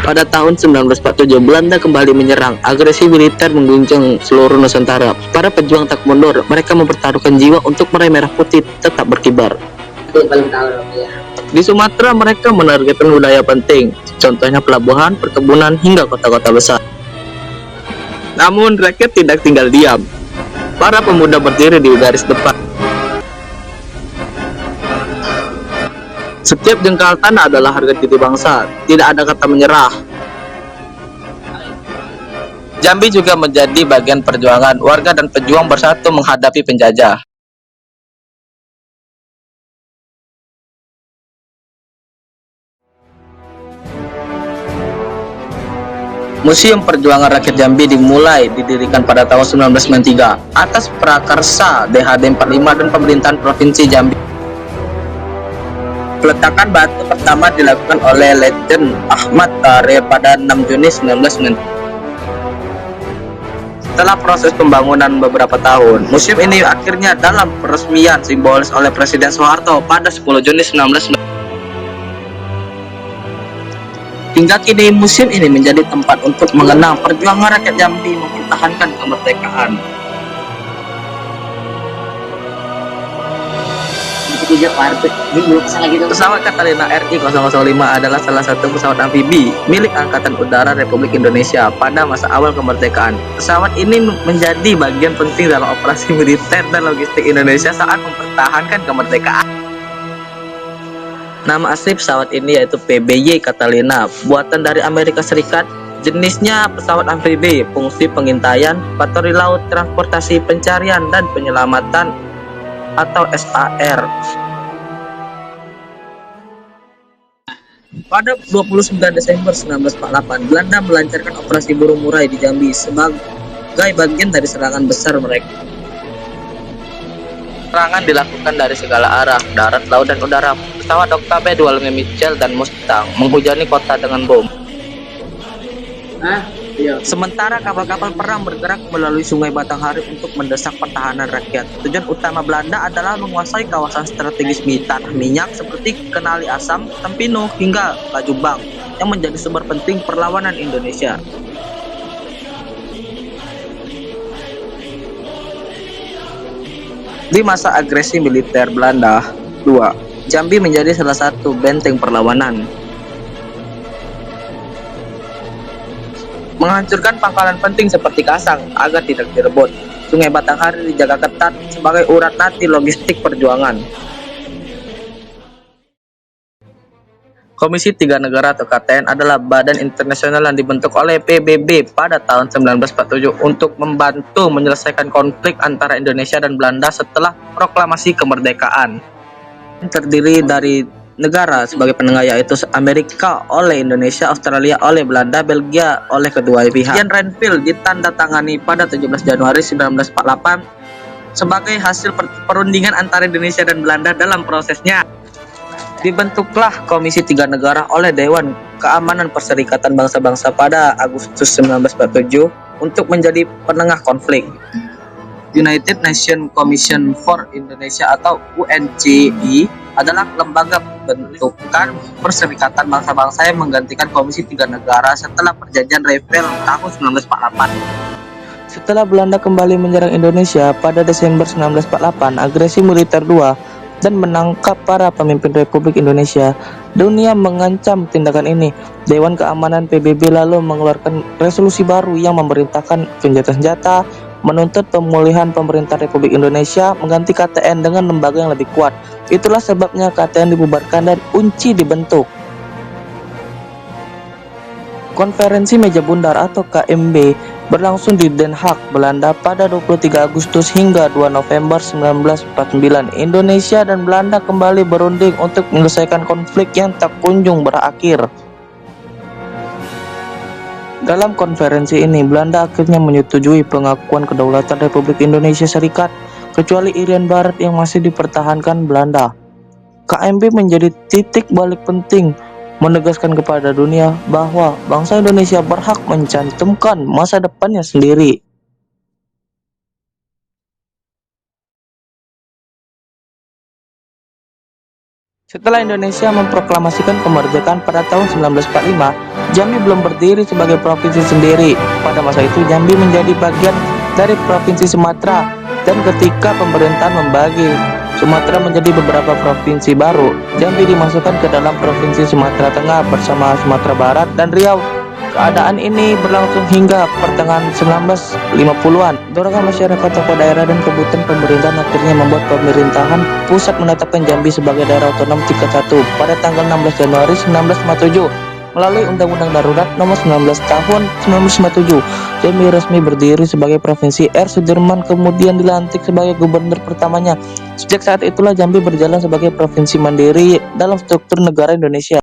Pada tahun 1947, Belanda kembali menyerang. Agresi militer mengguncang seluruh Nusantara. Para pejuang tak mundur. Mereka mempertaruhkan jiwa untuk meraih merah putih tetap berkibar. Di Sumatera, mereka menargetkan wilayah penting, contohnya pelabuhan, perkebunan, hingga kota-kota besar. Namun, rakyat tidak tinggal diam. Para pemuda berdiri di garis depan. Setiap jengkal tanah adalah harga diri bangsa. Tidak ada kata menyerah. Jambi juga menjadi bagian perjuangan. Warga dan pejuang bersatu menghadapi penjajah. Museum Perjuangan Rakyat Jambi didirikan pada tahun 1993 atas prakarsa DHD 45 dan pemerintahan Provinsi Jambi. Peletakan batu pertama dilakukan oleh Letjen Ahmad Tare pada 6 Juni 1990. Setelah proses pembangunan beberapa tahun, museum ini akhirnya dalam peresmian simbolis oleh Presiden Soeharto pada 10 Juni 1990. Hingga kini museum ini menjadi tempat untuk mengenang perjuangan rakyat Jambi mempertahankan kemerdekaan. Pesawat Catalina RI-005 adalah salah satu pesawat amfibi milik Angkatan Udara Republik Indonesia pada masa awal kemerdekaan. Pesawat ini menjadi bagian penting dalam operasi militer dan logistik Indonesia saat mempertahankan kemerdekaan. Nama asli pesawat ini yaitu PBY Catalina, buatan dari Amerika Serikat. Jenisnya pesawat amfibi, fungsi pengintaian, patroli laut, transportasi, pencarian, dan penyelamatan atau SAR. Pada 29 Desember 1948, Belanda melancarkan operasi burung murai di Jambi sebagai bagian dari serangan besar mereka. Serangan dilakukan dari segala arah, darat, laut, dan udara. Pesawat Octave, Dualme Mitchell, dan Mustang menghujani kota dengan bom. Sementara kapal-kapal perang bergerak melalui Sungai Batanghari untuk mendesak pertahanan rakyat. Tujuan utama Belanda adalah menguasai kawasan strategis tanah minyak seperti Kenali Asam, Tempino, hingga Lajubang yang menjadi sumber penting perlawanan Indonesia. Di masa agresi militer Belanda II, Jambi menjadi salah satu benteng perlawanan. Menghancurkan pangkalan penting seperti Kasang agar tidak direbut. Sungai Batanghari dijaga ketat sebagai urat nadi logistik perjuangan. Komisi Tiga Negara atau KTN adalah badan internasional yang dibentuk oleh PBB pada tahun 1947 untuk membantu menyelesaikan konflik antara Indonesia dan Belanda setelah proklamasi kemerdekaan. Terdiri dari negara sebagai penengah yaitu Amerika oleh Indonesia, Australia oleh Belanda, Belgia oleh kedua pihak. Perjanjian Renville ditandatangani pada 17 Januari 1948 sebagai hasil perundingan antara Indonesia dan Belanda. Dalam prosesnya dibentuklah Komisi Tiga Negara oleh Dewan Keamanan Perserikatan Bangsa-Bangsa pada Agustus 1947 untuk menjadi penengah konflik. United Nations Commission for Indonesia atau UNCI adalah lembaga bentukan Perserikatan Bangsa-Bangsa yang menggantikan Komisi Tiga Negara setelah Perjanjian Renville tahun 1948. Setelah Belanda kembali menyerang Indonesia pada Desember 1948, agresi militer II, dan menangkap para pemimpin Republik Indonesia, dunia mengancam tindakan ini. Dewan Keamanan PBB lalu mengeluarkan resolusi baru yang memerintahkan senjata-senjata, menuntut pemulihan pemerintah Republik Indonesia, mengganti KTN dengan lembaga yang lebih kuat. Itulah sebabnya KTN dibubarkan dan UNCI dibentuk. Konferensi Meja Bundar atau KMB berlangsung di Den Haag, Belanda pada 23 Agustus hingga 2 November 1949. Indonesia dan Belanda kembali berunding untuk menyelesaikan konflik yang tak kunjung berakhir. Dalam konferensi ini, Belanda akhirnya menyetujui pengakuan kedaulatan Republik Indonesia Serikat, kecuali Irian Barat yang masih dipertahankan Belanda. KMB menjadi titik balik penting, menegaskan kepada dunia bahwa bangsa Indonesia berhak mencantumkan masa depannya sendiri. Setelah Indonesia memproklamasikan kemerdekaan pada tahun 1945, Jambi belum berdiri sebagai provinsi sendiri. Pada masa itu Jambi menjadi bagian dari Provinsi Sumatera, dan ketika pemerintahan membagi Sumatera menjadi beberapa provinsi baru, Jambi dimasukkan ke dalam Provinsi Sumatera Tengah bersama Sumatera Barat dan Riau. Keadaan ini berlangsung hingga pertengahan 1950-an. Dorongan masyarakat, tokoh daerah, dan kebutuhan pemerintahan akhirnya membuat pemerintahan pusat menetapkan Jambi sebagai daerah otonom tingkat 1 pada tanggal 16 Januari 1957 melalui Undang-Undang Darurat Nomor 19 Tahun 1957. Jambi resmi berdiri sebagai provinsi. R. Sudirman kemudian dilantik sebagai gubernur pertamanya. Sejak saat itulah Jambi berjalan sebagai provinsi mandiri dalam struktur negara Indonesia.